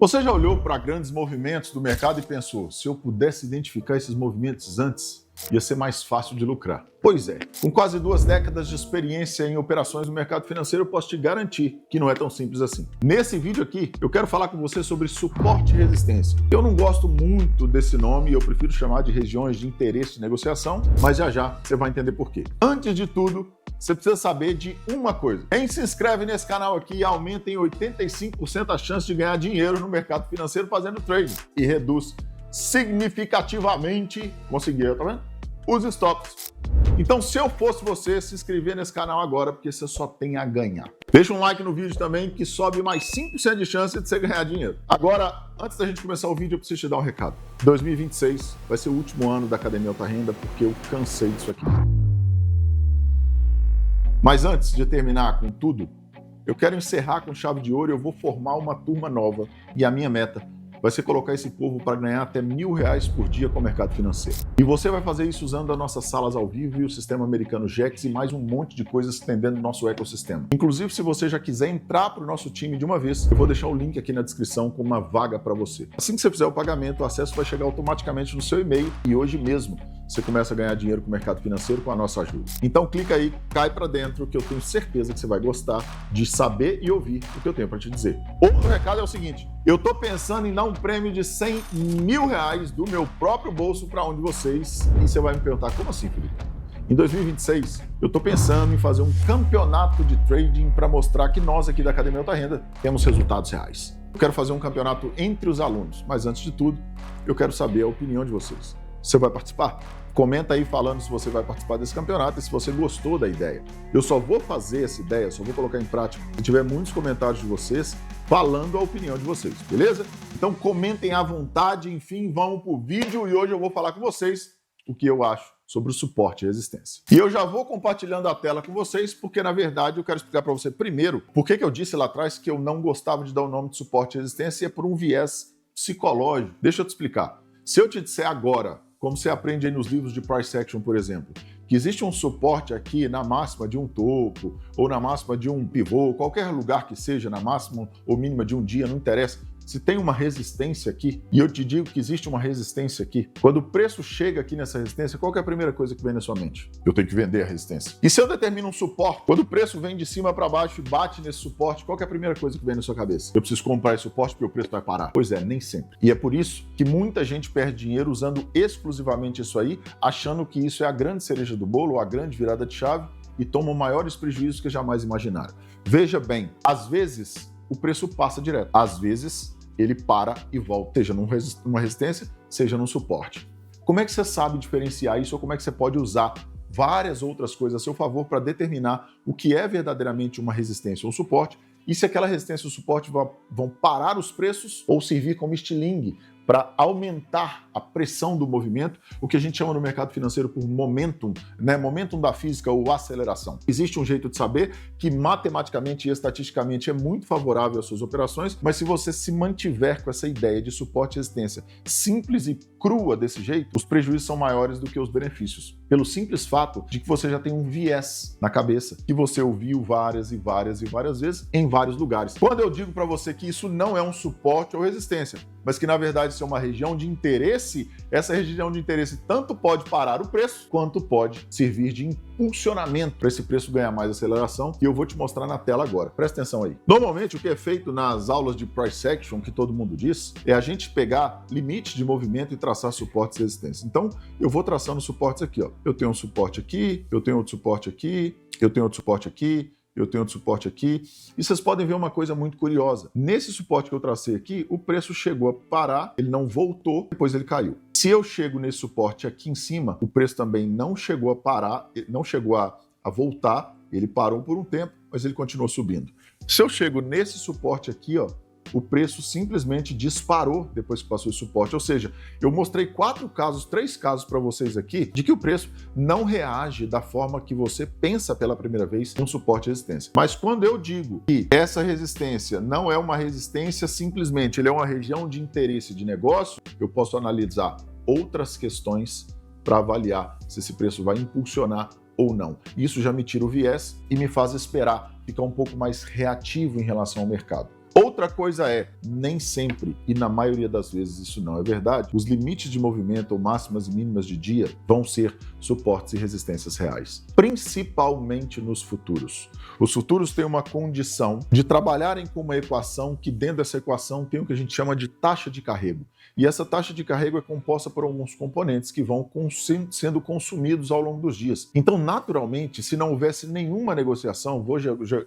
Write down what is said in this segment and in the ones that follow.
Você já olhou para grandes movimentos do mercado e pensou, se eu pudesse identificar esses movimentos antes, ia ser mais fácil de lucrar? Pois é, com quase 2 décadas de experiência em operações no mercado financeiro, eu posso te garantir que não é tão simples assim. Nesse vídeo aqui, eu quero falar com você sobre suporte e resistência. Eu não gosto muito desse nome, eu prefiro chamar de regiões de interesse de negociação, mas já você vai entender por quê. Antes de tudo, você precisa saber de uma coisa. Quem se inscreve nesse canal aqui aumenta em 85% a chance de ganhar dinheiro no mercado financeiro fazendo trading e reduz significativamente, conseguiu, tá vendo? Os stops. Então, se eu fosse você, se inscrever nesse canal agora, porque você só tem a ganhar. Deixa um like no vídeo também, que sobe mais 5% de chance de você ganhar dinheiro. Agora, antes da gente começar o vídeo, eu preciso te dar um recado. 2026 vai ser o último ano da Academia Alta Renda, porque eu cansei disso aqui. Mas antes de terminar com tudo, eu quero encerrar com chave de ouro e eu vou formar uma turma nova. E a minha meta vai ser colocar esse povo para ganhar até R$1.000 por dia com o mercado financeiro. E você vai fazer isso usando as nossas salas ao vivo e o sistema americano Gex e mais um monte de coisas dentro do nosso ecossistema. Inclusive, se você já quiser entrar para o nosso time de uma vez, eu vou deixar o link aqui na descrição com uma vaga para você. Assim que você fizer o pagamento, o acesso vai chegar automaticamente no seu e-mail e hoje mesmo você começa a ganhar dinheiro com o mercado financeiro com a nossa ajuda. Então clica aí, cai para dentro, que eu tenho certeza que você vai gostar de saber e ouvir o que eu tenho para te dizer. Outro recado é o seguinte, eu tô pensando em dar um prêmio de R$100.000 do meu próprio bolso para um de vocês. E você vai me perguntar, como assim, Felipe? Em 2026, eu tô pensando em fazer um campeonato de trading para mostrar que nós aqui da Academia Alta Renda temos resultados reais. Eu quero fazer um campeonato entre os alunos, mas antes de tudo, eu quero saber a opinião de vocês. Você vai participar? Comenta aí falando se você vai participar desse campeonato e se você gostou da ideia. Eu só vou fazer essa ideia, só vou colocar em prática se tiver muitos comentários de vocês falando a opinião de vocês, beleza? Então comentem à vontade, enfim, vamos pro vídeo e hoje eu vou falar com vocês o que eu acho sobre o suporte e resistência. E eu já vou compartilhando a tela com vocês porque, na verdade, eu quero explicar para você primeiro por que eu disse lá atrás que eu não gostava de dar o nome de suporte e resistência e é por um viés psicológico. Deixa eu te explicar. Se eu te disser agora, como você aprende aí nos livros de price action, por exemplo, que existe um suporte aqui na máxima de um topo, ou na máxima de um pivô, qualquer lugar que seja, na máxima ou mínima de um dia, não interessa. Se tem uma resistência aqui, e eu te digo que existe uma resistência aqui, quando o preço chega aqui nessa resistência, qual que é a primeira coisa que vem na sua mente? Eu tenho que vender a resistência. E se eu determino um suporte, quando o preço vem de cima para baixo e bate nesse suporte, qual que é a primeira coisa que vem na sua cabeça? Eu preciso comprar esse suporte porque o preço vai parar. Pois é, nem sempre. E é por isso que muita gente perde dinheiro usando exclusivamente isso aí, achando que isso é a grande cereja do bolo ou a grande virada de chave e tomam maiores prejuízos que jamais imaginaram. Veja bem, às vezes o preço passa direto. Às vezes ele para e volta, seja numa resistência, seja num suporte. Como é que você sabe diferenciar isso ou como é que você pode usar várias outras coisas a seu favor para determinar o que é verdadeiramente uma resistência ou suporte e se aquela resistência ou suporte vão parar os preços ou servir como estilingue para aumentar a pressão do movimento, o que a gente chama no mercado financeiro por momentum, né? Momentum da física ou aceleração. Existe um jeito de saber que matematicamente e estatisticamente é muito favorável às suas operações, mas se você se mantiver com essa ideia de suporte e resistência simples e crua desse jeito, os prejuízos são maiores do que os benefícios. Pelo simples fato de que você já tem um viés na cabeça, que você ouviu várias e várias e várias vezes em vários lugares. Quando eu digo para você que isso não é um suporte ou resistência, mas que na verdade isso é uma região de interesse, essa região de interesse tanto pode parar o preço, quanto pode servir de impulsionamento para esse preço ganhar mais aceleração, e eu vou te mostrar na tela agora. Presta atenção aí. Normalmente o que é feito nas aulas de price action, que todo mundo diz, é a gente pegar limites de movimento e traçar suportes e resistências. Então eu vou traçando suportes aqui, ó. Eu tenho um suporte aqui, eu tenho outro suporte aqui, eu tenho outro suporte aqui, eu tenho outro suporte aqui, e vocês podem ver uma coisa muito curiosa. Nesse suporte que eu tracei aqui, o preço chegou a parar, ele não voltou, depois ele caiu. Se eu chego nesse suporte aqui em cima, o preço também não chegou a parar, não chegou a voltar, ele parou por um tempo, mas ele continuou subindo. Se eu chego nesse suporte aqui, ó, o preço simplesmente disparou depois que passou esse suporte. Ou seja, eu mostrei 3 casos para vocês aqui de que o preço não reage da forma que você pensa pela primeira vez em um suporte e resistência. Mas quando eu digo que essa resistência não é uma resistência simplesmente, ele é uma região de interesse de negócio, eu posso analisar outras questões para avaliar se esse preço vai impulsionar ou não. Isso já me tira o viés e me faz esperar, ficar um pouco mais reativo em relação ao mercado. Outra coisa nem sempre, e na maioria das vezes isso não é verdade, os limites de movimento ou máximas e mínimas de dia vão ser suportes e resistências reais, principalmente nos futuros. Os futuros têm uma condição de trabalharem com uma equação que dentro dessa equação tem o que a gente chama de taxa de carrego. E essa taxa de carrego é composta por alguns componentes que vão sendo consumidos ao longo dos dias. Então, naturalmente, se não houvesse nenhuma negociação, vou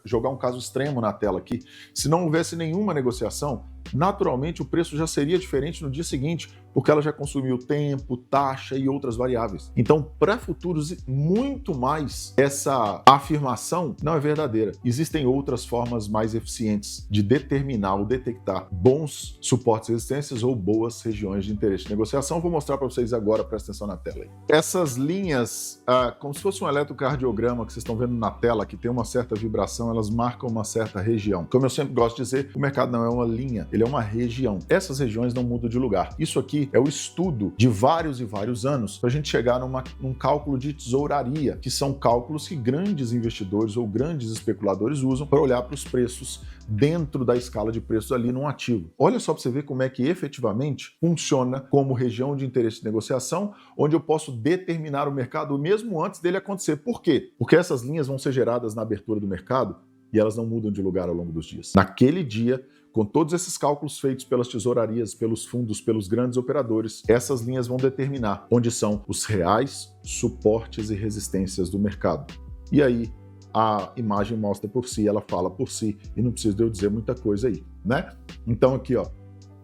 jogar um caso extremo na tela aqui, se não houvesse nenhuma negociação, naturalmente o preço já seria diferente no dia seguinte, porque ela já consumiu tempo, taxa e outras variáveis. Então, para futuros, muito mais essa afirmação não é verdadeira. Existem outras formas mais eficientes de determinar ou detectar bons suportes e resistências ou boas regiões de interesse de negociação. Vou mostrar para vocês agora, presta atenção na tela aí. Essas linhas, como se fosse um eletrocardiograma que vocês estão vendo na tela, que tem uma certa vibração, elas marcam uma certa região. Como eu sempre gosto de dizer, o mercado não é uma linha, ele é uma região. Essas regiões não mudam de lugar. Isso aqui é o estudo de vários e vários anos para a gente chegar num cálculo de tesouraria, que são cálculos que grandes investidores ou grandes especuladores usam para olhar para os preços dentro da escala de preços ali num ativo. Olha só para você ver como é que efetivamente funciona como região de interesse de negociação, onde eu posso determinar o mercado mesmo antes dele acontecer. Por quê? Porque essas linhas vão ser geradas na abertura do mercado e elas não mudam de lugar ao longo dos dias. Naquele dia, com todos esses cálculos feitos pelas tesourarias, pelos fundos, pelos grandes operadores, essas linhas vão determinar onde são os reais suportes e resistências do mercado. E aí, a imagem mostra por si, ela fala por si, e não precisa de eu dizer muita coisa aí, né? Então aqui, ó,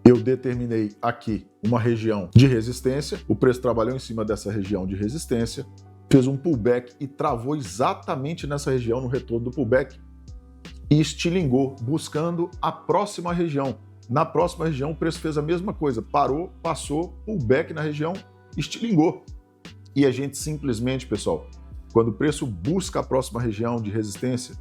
eu determinei aqui uma região de resistência, o preço trabalhou em cima dessa região de resistência, fez um pullback e travou exatamente nessa região, no retorno do pullback, e estilingou, buscando a próxima região. Na próxima região, o preço fez a mesma coisa, parou, passou, pullback na região, estilingou. E a gente simplesmente, pessoal, quando o preço busca a próxima região de resistência,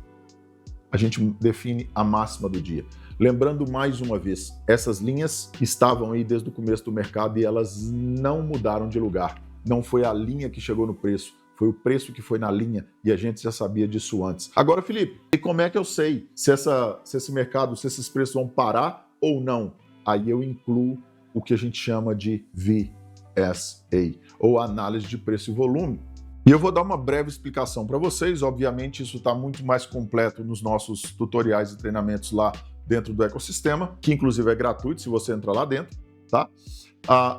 a gente define a máxima do dia. Lembrando mais uma vez, essas linhas estavam aí desde o começo do mercado e elas não mudaram de lugar. Não foi a linha que chegou no preço, foi o preço que foi na linha e a gente já sabia disso antes. Agora, Felipe, e como é que eu sei se esse mercado, se esses preços vão parar ou não? Aí eu incluo o que a gente chama de VSA, ou análise de preço e volume. E eu vou dar uma breve explicação para vocês. Obviamente, isso está muito mais completo nos nossos tutoriais e treinamentos lá dentro do ecossistema, que inclusive é gratuito se você entrar lá dentro, tá?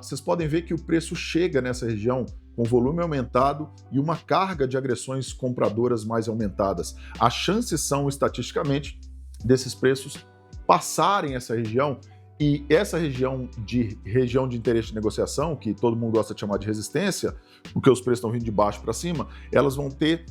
Vocês podem ver que o preço chega nessa região com volume aumentado e uma carga de agressões compradoras mais aumentadas. As chances são, estatisticamente, desses preços passarem essa região, e essa região de interesse de negociação, que todo mundo gosta de chamar de resistência, porque os preços estão vindo de baixo para cima, elas vão ter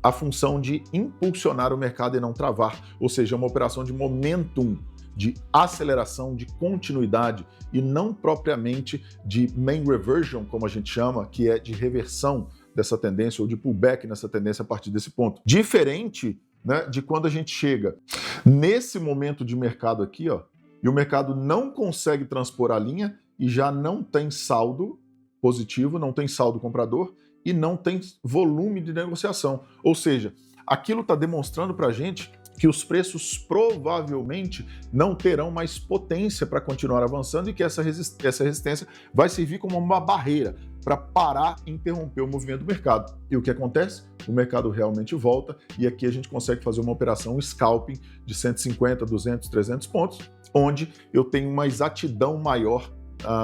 a função de impulsionar o mercado e não travar, ou seja, uma operação de momentum, de aceleração, de continuidade, e não propriamente de mean reversion, como a gente chama, que é de reversão dessa tendência ou de pullback nessa tendência a partir desse ponto. Diferente, né, de quando a gente chega nesse momento de mercado aqui, ó, e o mercado não consegue transpor a linha e já não tem saldo positivo, não tem saldo comprador e não tem volume de negociação. Ou seja, aquilo está demonstrando para a gente que os preços provavelmente não terão mais potência para continuar avançando e que essa resistência vai servir como uma barreira para parar e interromper o movimento do mercado. E o que acontece? O mercado realmente volta e aqui a gente consegue fazer uma operação scalping de 150, 200, 300 pontos, onde eu tenho uma exatidão maior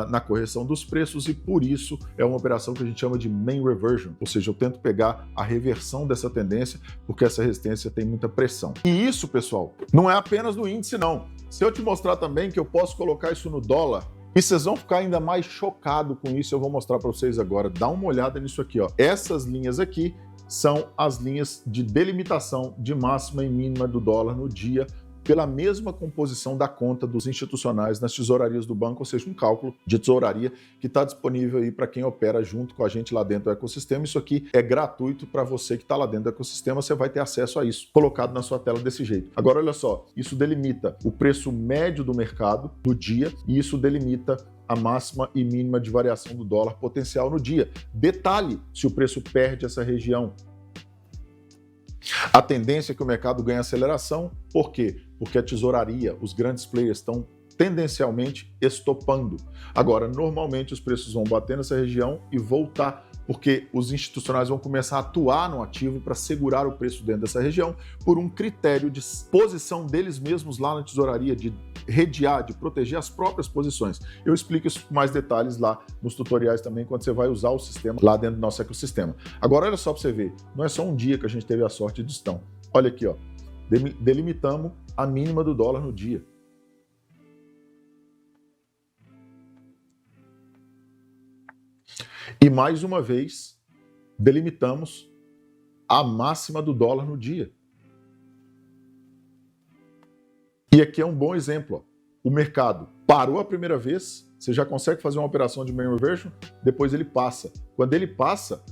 na correção dos preços e por isso é uma operação que a gente chama de mean reversion, ou seja, eu tento pegar a reversão dessa tendência porque essa resistência tem muita pressão. E isso, pessoal, não é apenas no índice não. Se eu te mostrar também que eu posso colocar isso no dólar, e vocês vão ficar ainda mais chocados com isso, eu vou mostrar para vocês agora. Dá uma olhada nisso aqui, ó. Essas linhas aqui são as linhas de delimitação de máxima e mínima do dólar no dia, pela mesma composição da conta dos institucionais nas tesourarias do banco, ou seja, um cálculo de tesouraria que está disponível aí para quem opera junto com a gente lá dentro do ecossistema. Isso aqui é gratuito para você que está lá dentro do ecossistema, você vai ter acesso a isso, colocado na sua tela desse jeito. Agora, olha só, isso delimita o preço médio do mercado do dia e isso delimita a máxima e mínima de variação do dólar potencial no dia. Detalhe, se o preço perde essa região, A tendência é que o mercado ganhe aceleração. Por quê? Porque a tesouraria, os grandes players estão tendencialmente estopando. Agora, normalmente os preços vão bater nessa região e voltar, porque os institucionais vão começar a atuar no ativo para segurar o preço dentro dessa região por um critério de posição deles mesmos lá na tesouraria, de redear, de proteger as próprias posições. Eu explico isso com mais detalhes lá nos tutoriais também, quando você vai usar o sistema lá dentro do nosso ecossistema. Agora, olha só para você ver, não é só um dia que a gente teve a sorte de gestão. Olha aqui, ó, delimitamos a mínima do dólar no dia. E mais uma vez, delimitamos a máxima do dólar no dia. E aqui é um bom exemplo. Ó. O mercado parou a primeira vez, você já consegue fazer uma operação de mean reversion, depois ele passa. Quando ele passa,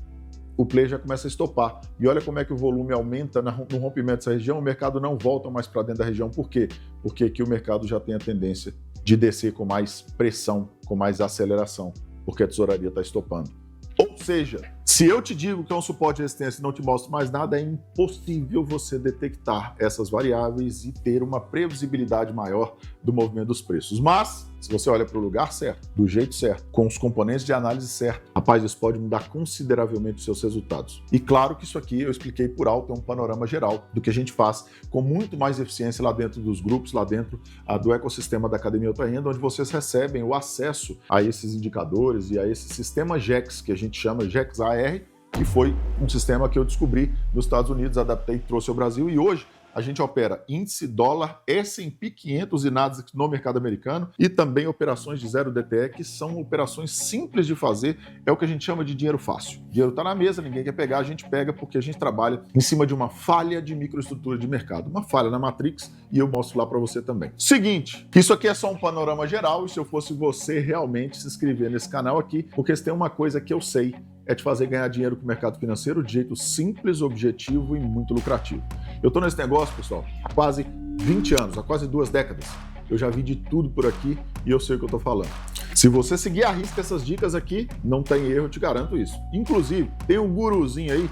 o play já começa a estopar. E olha como é que o volume aumenta no rompimento dessa região, o mercado não volta mais para dentro da região. Por quê? Porque aqui o mercado já tem a tendência de descer com mais pressão, com mais aceleração, porque a tesouraria está estopando. Ou seja, se eu te digo que é um suporte de resistência e não te mostro mais nada, é impossível você detectar essas variáveis e ter uma previsibilidade maior do movimento dos preços. Mas, se você olha para o lugar certo, do jeito certo, com os componentes de análise certos, rapaz, isso pode mudar consideravelmente os seus resultados. E claro que isso aqui eu expliquei por alto, é um panorama geral do que a gente faz com muito mais eficiência lá dentro dos grupos, lá dentro do ecossistema da Academia Alta Renda, onde vocês recebem o acesso a esses indicadores e a esse sistema GEX, que a gente chama GEX AR, que foi um sistema que eu descobri nos Estados Unidos, adaptei e trouxe ao Brasil, e hoje a gente opera índice dólar, S&P 500 e Nasdaq no mercado americano e também operações de 0 DTE, que são operações simples de fazer, é o que a gente chama de dinheiro fácil. O dinheiro está na mesa, ninguém quer pegar, a gente pega porque a gente trabalha em cima de uma falha de microestrutura de mercado, uma falha na Matrix, e eu mostro lá para você também. Seguinte, isso aqui é só um panorama geral, e se eu fosse você realmente se inscrever nesse canal aqui, porque se tem uma coisa que eu sei, é te fazer ganhar dinheiro com o mercado financeiro de jeito simples, objetivo e muito lucrativo. Eu estou nesse negócio, pessoal, há quase 20 anos, há quase 2 décadas. Eu já vi de tudo por aqui e eu sei o que eu estou falando. Se você seguir à risca essas dicas aqui, não tem erro, eu te garanto isso. Inclusive, tem um guruzinho aí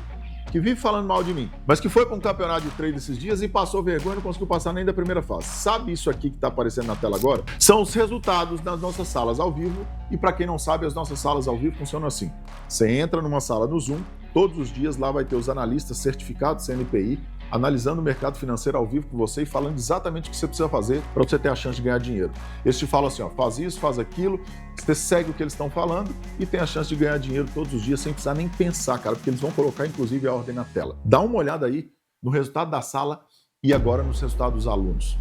que vive falando mal de mim, mas que foi para um campeonato de trade esses dias e passou vergonha e não conseguiu passar nem da primeira fase. Sabe isso aqui que está aparecendo na tela agora? São os resultados das nossas salas ao vivo, e para quem não sabe, as nossas salas ao vivo funcionam assim. Você entra numa sala no Zoom, todos os dias lá vai ter os analistas certificados CNPI, analisando o mercado financeiro ao vivo com você e falando exatamente o que você precisa fazer para você ter a chance de ganhar dinheiro. Eles te falam assim, ó, faz isso, faz aquilo, você segue o que eles estão falando e tem a chance de ganhar dinheiro todos os dias sem precisar nem pensar, cara, porque eles vão colocar inclusive a ordem na tela. Dá uma olhada aí no resultado da sala e agora nos resultados dos alunos.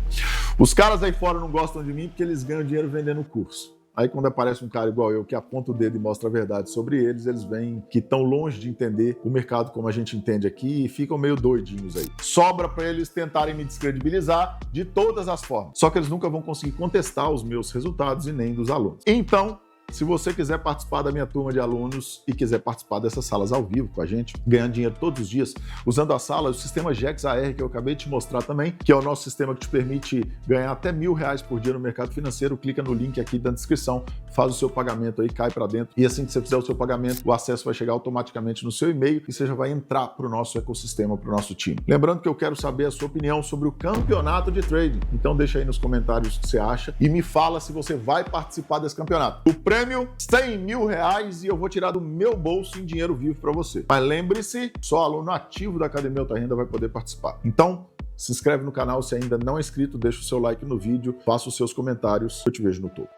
Os caras aí fora não gostam de mim porque eles ganham dinheiro vendendo o curso. Aí quando aparece um cara igual eu que aponta o dedo e mostra a verdade sobre eles, eles veem que estão longe de entender o mercado como a gente entende aqui e ficam meio doidinhos aí. Sobra para eles tentarem me descredibilizar de todas as formas. Só que eles nunca vão conseguir contestar os meus resultados e nem dos alunos. Então, se você quiser participar da minha turma de alunos e quiser participar dessas salas ao vivo com a gente, ganhando dinheiro todos os dias, usando a sala, o sistema GEX AR que eu acabei de te mostrar também, que é o nosso sistema que te permite ganhar até R$1.000 por dia no mercado financeiro, clica no link aqui da descrição, faz o seu pagamento aí, cai para dentro, e assim que você fizer o seu pagamento, o acesso vai chegar automaticamente no seu e-mail e você já vai entrar para o nosso ecossistema, para o nosso time. Lembrando que eu quero saber a sua opinião sobre o campeonato de trading, então deixa aí nos comentários o que você acha e me fala se você vai participar desse campeonato. O prêmio R$100.000 e eu vou tirar do meu bolso em dinheiro vivo para você. Mas lembre-se, só aluno ativo da Academia Alta Renda vai poder participar. Então, se inscreve no canal se ainda não é inscrito, deixa o seu like no vídeo, faça os seus comentários, eu te vejo no topo.